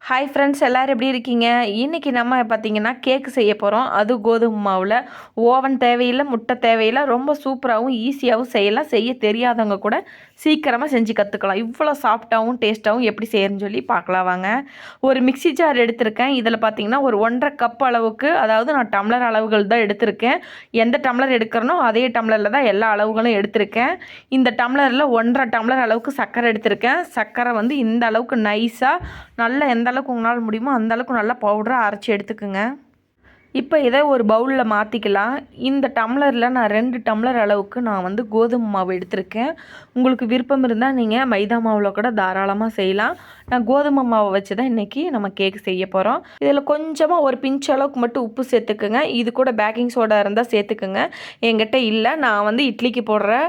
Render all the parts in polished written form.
Hi friends, எல்லோரும் எப்படி இருக்கீங்க? இன்றைக்கி நம்ம பார்த்திங்கன்னா கேக்கு செய்ய போகிறோம். அது கோதுமை மாவில். ஓவன் தேவையில்லை, முட்டை தேவையில்லை. ரொம்ப சூப்பராகவும் ஈஸியாகவும் செய்யலாம். செய்ய தெரியாதவங்க கூட சீக்கிரமாக செஞ்சு கற்றுக்கலாம். இவ்வளோ சாஃப்டாகவும் டேஸ்ட்டாகவும் எப்படி செய்யணும்னு சொல்லி பார்க்கலாம் வாங்க. ஒரு மிக்ஸி ஜார் எடுத்திருக்கேன். இதில் பார்த்திங்கன்னா ஒரு 1.5 கப் அளவுக்கு, அதாவது நான் டம்ளர் அளவுகள் தான் எடுத்திருக்கேன். எந்த டம்ளர் எடுக்கிறனோ அதே டம்ளரில் தான் எல்லா அளவுகளும் எடுத்திருக்கேன். இந்த டம்ளரில் 1.5 டம்ளர் அளவுக்கு சர்க்கரை எடுத்திருக்கேன். சர்க்கரை வந்து இந்த அளவுக்கு நைஸாக நல்லா எந்த அளவுக்கு உங்களால் முடியுமோ அந்த அளவுக்கு நல்லா பவுடராக அரைச்சி எடுத்துக்குங்க. இப்போ இதை ஒரு பவுலில் மாற்றிக்கலாம். இந்த டம்ளரில் நான் 2 டம்ளர் அளவுக்கு நான் வந்து கோதுமை மாவு எடுத்திருக்கேன். உங்களுக்கு விருப்பம் இருந்தால் நீங்கள் மைதா மாவில் கூட தாராளமாக செய்யலாம். நான் கோதுமை மாவை வச்சு தான் இன்றைக்கி நம்ம கேக் செய்ய போகிறோம். இதில் கொஞ்சமாக ஒரு பிஞ்ச் அளவுக்கு மட்டும் உப்பு சேர்த்துக்குங்க. இது கூட பேக்கிங் சோடா இருந்தால் சேர்த்துக்குங்க. என்கிட்ட இல்லை, நான் வந்து இட்லிக்கு போடுற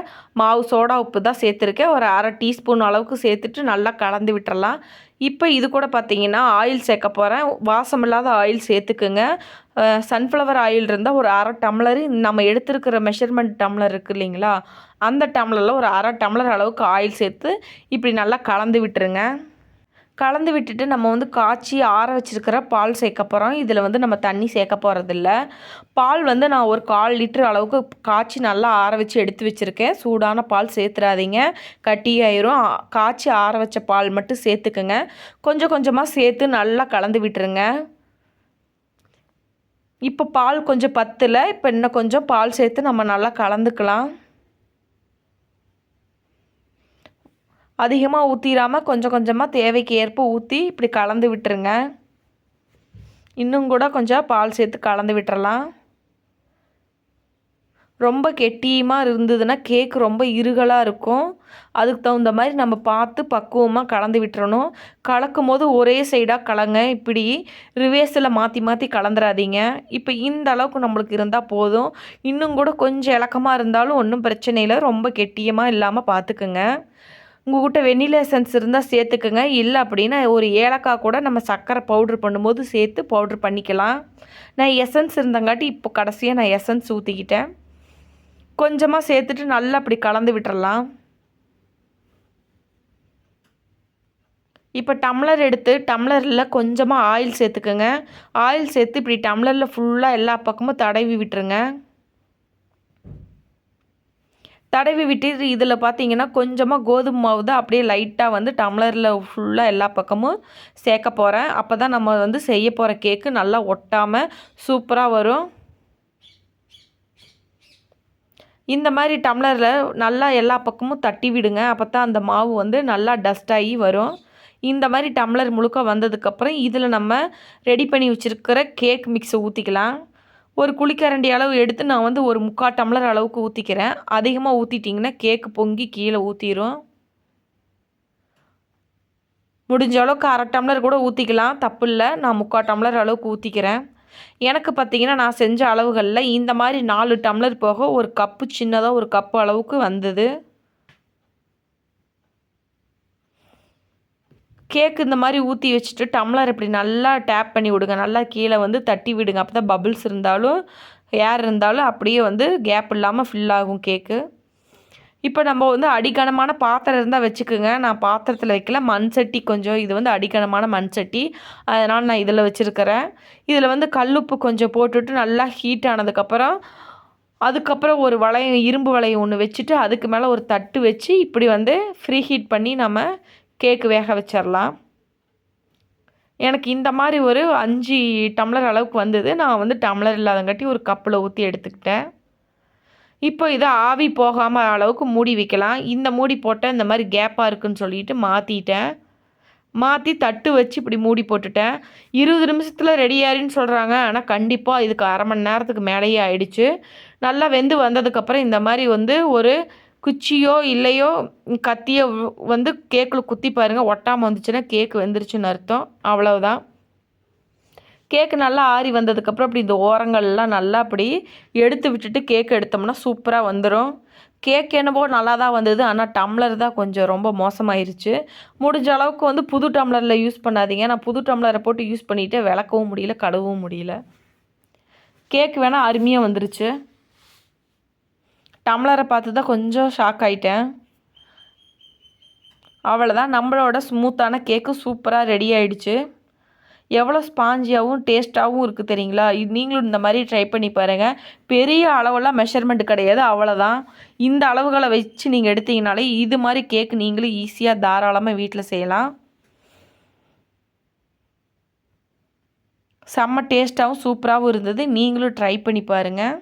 மாவு சோடா உப்பு தான் சேர்த்துருக்கேன். ஒரு 1/2 டீஸ்பூன் அளவுக்கு சேர்த்துட்டு நல்லா கலந்து விட்டுறலாம். இப்போ இது கூட பார்த்திங்கன்னா ஆயில் சேர்க்க போகிறேன். வாசமில்லாத ஆயில் சேர்த்துக்குங்க. சன்ஃப்ளவர் ஆயில் இருந்தால் ஒரு 1/2 டம்ளரு, நம்ம எடுத்துருக்கிற மெஷர்மெண்ட் டம்ளர் இருக்குது இல்லைங்களா, அந்த டம்ளரில் ஒரு 1/2 டம்ளர் அளவுக்கு ஆயில் சேர்த்து இப்படி நல்லா கலந்து விட்டுருங்க. கலந்து விட்டுட்டு நம்ம வந்து காய்ச்சி ஆற வச்சுருக்கிற பால் சேர்க்க போகிறோம். இதில் வந்து நம்ம தண்ணி சேர்க்க போகிறதில்ல. பால் வந்து நான் ஒரு 1/4 லிட்டர் அளவுக்கு காய்ச்சி நல்லா ஆற வச்சு எடுத்து வச்சுருக்கேன். சூடான பால் சேர்த்துறாதீங்க, கட்டியாயிரும். காய்ச்சி ஆற வச்ச பால் மட்டும் சேர்த்துக்குங்க. கொஞ்சம் கொஞ்சமாக சேர்த்து நல்லா கலந்து விட்டுருங்க. இப்போ பால் கொஞ்சம் பத்தலை. இப்போ இன்னும் கொஞ்சம் பால் சேர்த்து நம்ம நல்லா கலந்துக்கலாம். அதிகமாக ஊற்றிடாமல் கொஞ்சம் கொஞ்சமாக தேவைக்கு ஏற்ப ஊற்றி இப்படி கலந்து விட்டுருங்க. இன்னும் கூட கொஞ்சம் பால் சேர்த்து கலந்து விட்டுறலாம். ரொம்ப கெட்டியமாக இருந்ததுன்னா கேக் ரொம்ப இருகலாக இருக்கும். அதுக்கு தகுந்த மாதிரி நம்ம பார்த்து பக்குவமாக கலந்து விட்டுறணும். கலக்கும் போது ஒரே சைடாக கலங்க. இப்படி ரிவேர்ஸில் மாற்றி மாற்றி கலந்துடாதீங்க. இப்போ இந்த அளவுக்கு நம்மளுக்கு இருந்தால் போதும். இன்னும் கூட கொஞ்சம் இலக்கமாக இருந்தாலும் ஒன்றும் பிரச்சனை இல்லை. ரொம்ப கெட்டியமாக இல்லாமல் பார்த்துக்குங்க. உங்கள்கிட்ட வெண்ணிலா எசன்ஸ் இருந்தால் சேர்த்துக்குங்க. இல்லை அப்படின்னா ஒரு ஏலக்காய் கூட நம்ம சர்க்கரை பவுட்ரு பண்ணும்போது சேர்த்து பவுட்ரு பண்ணிக்கலாம். நான் எசன்ஸ் இருந்தங்காட்டி இப்போ கடைசியாக நான் எசன்ஸ் ஊற்றிக்கிட்டேன். கொஞ்சமாக சேர்த்துட்டு நல்லா அப்படி கலந்து விட்டுறலாம். இப்போ டம்ளர் எடுத்து டம்ளரில் கொஞ்சமாக ஆயில் சேர்த்துக்குங்க. ஆயில் சேர்த்து இப்படி டம்ளரில் ஃபுல்லாக எல்லா பக்கமும் தடவி விட்டுருங்க. தடவி விட்டு இதில் பார்த்தீங்கன்னா கொஞ்சமாக கோதுமை மாவு தான் அப்படியே லைட்டாக வந்து டம்ளரில் ஃபுல்லாக எல்லா பக்கமும் சேர்க்க போகிறேன். அப்போ தான் நம்ம வந்து செய்ய போகிற கேக்கு நல்லா ஒட்டாமல் சூப்பராக வரும். இந்த மாதிரி டம்ளரில் நல்லா எல்லா பக்கமும் தட்டி விடுங்க. அப்போ தான் அந்த மாவு வந்து நல்லா டஸ்டாகி வரும். இந்த மாதிரி டம்ளர் முழுக்க வந்ததுக்கப்புறம் இதில் நம்ம ரெடி பண்ணி வச்சுருக்கிற கேக் மிக்ஸை ஊற்றிக்கலாம். ஒரு குழிக்கரண்டி அளவு எடுத்து நான் வந்து ஒரு 3/4 டம்ளர் அளவுக்கு ஊற்றிக்கிறேன். அதிகமாக ஊற்றிட்டிங்கன்னா கேக்கு பொங்கி கீழே ஊற்றிடும். முடிஞ்ச அளவுக்கு 1/2 டம்ளர் கூட ஊற்றிக்கலாம், தப்பு இல்லை. நான் 3/4 டம்ளர் அளவுக்கு ஊற்றிக்கிறேன். எனக்கு பார்த்திங்கன்னா நான் செஞ்ச அளவுகளில் இந்த மாதிரி 4 டம்ளர் போக ஒரு கப்பு, சின்னதாக ஒரு கப்பு அளவுக்கு வந்தது. கேக்கு இந்த மாதிரி ஊற்றி வச்சுட்டு டம்ளர் இப்படி நல்லா டேப் பண்ணி விடுங்க. நல்லா கீழே வந்து தட்டி விடுங்க. அப்போ தான் பபிள்ஸ் இருந்தாலும் ஏர் இருந்தாலும் அப்படியே வந்து கேப் இல்லாமல் ஃபில் ஆகும் கேக்கு. இப்போ நம்ம வந்து அடிக்கனமான பாத்திரம் இருந்தால் வச்சுக்கோங்க. நான் பாத்திரத்தில் வைக்கல, மண் சட்டி கொஞ்சம், இது வந்து அடிக்கனமான மண் சட்டி, அதனால் நான் இதில் வச்சுருக்கிறேன். இதில் வந்து கல்லுப்பு கொஞ்சம் போட்டுட்டு நல்லா ஹீட் அதுக்கப்புறம் ஒரு வளையம், இரும்பு வளையம் ஒன்று வச்சுட்டு அதுக்கு மேலே ஒரு தட்டு வச்சு இப்படி வந்து ஃப்ரீ ஹீட் பண்ணி நம்ம கேக்கு வேக வச்சிடலாம். எனக்கு இந்த மாதிரி ஒரு 5 டம்ளர் அளவுக்கு வந்தது. நான் வந்து டம்ளர் இல்லாதங்காட்டி ஒரு கப்பில் ஊற்றி எடுத்துக்கிட்டேன். இப்போ இதை ஆவி போகாமல் அளவுக்கு மூடி வைக்கலாம். இந்த மூடி போட்டால் இந்த மாதிரி கேப்பாக இருக்குதுன்னு சொல்லிட்டு மாற்றி தட்டு வச்சு இப்படி மூடி போட்டுட்டேன். 20 நிமிஷத்தில் ரெடி ஆகிருன்னு சொல்கிறாங்க. ஆனால் கண்டிப்பாக இதுக்கு 1/2 மணி நேரத்துக்கு மேலேயே ஆயிடுச்சு. நல்லா வெந்து வந்ததுக்கப்புறம் இந்த மாதிரி வந்து ஒரு குச்சியோ இல்லையோ கத்தியோ வந்து கேக்கில் குத்தி பாருங்கள். ஒட்டாமல் வந்துச்சுன்னா கேக்கு வெந்துருச்சுன்னு அர்த்தம். அவ்வளவுதான். கேக்கு நல்லா ஆறி வந்ததுக்கப்புறம் அப்படி இந்த ஓரங்கள்லாம் நல்லா அப்படி எடுத்து விட்டுட்டு கேக்கு எடுத்தோம்னா சூப்பராக வந்துடும். கேக் என்னவோ நல்லா தான் வந்தது, ஆனால் டம்ளர் தான் கொஞ்சம் ரொம்ப மோசமாயிருச்சு. முடிஞ்ச அளவுக்கு வந்து புது டம்ளரில் யூஸ் பண்ணாதீங்க. நான் புது டம்ளரை போட்டு யூஸ் பண்ணிவிட்டு விளக்கவும் முடியல, கழுவவும் முடியல. கேக் வேணால் அருமையாக வந்துருச்சு. டம்ளரை பார்த்து தான் கொஞ்சம் ஷாக் ஆகிட்டேன். அவ்வளோதான், நம்மளோட ஸ்மூத்தான கேக்கு சூப்பராக ரெடி ஆகிடுச்சு. எவ்வளோ ஸ்பாஞ்சியாகவும் டேஸ்ட்டாகவும் இருக்குது தெரியுங்களா? நீங்களும் இந்த மாதிரி ட்ரை பண்ணி பாருங்கள். பெரிய அளவெல்லாம் மெஷர்மெண்ட் கிடையாது, அவ்வளோதான். இந்த அளவுகளை வச்சு நீங்கள் எடுத்தீங்கனாலே இது மாதிரி கேக் நீங்களும் ஈஸியாக தாராளமாக வீட்டில் செய்யலாம். செம்ம டேஸ்ட்டாகவும் சூப்பராகவும் இருந்தது. நீங்களும் ட்ரை பண்ணி பாருங்கள்.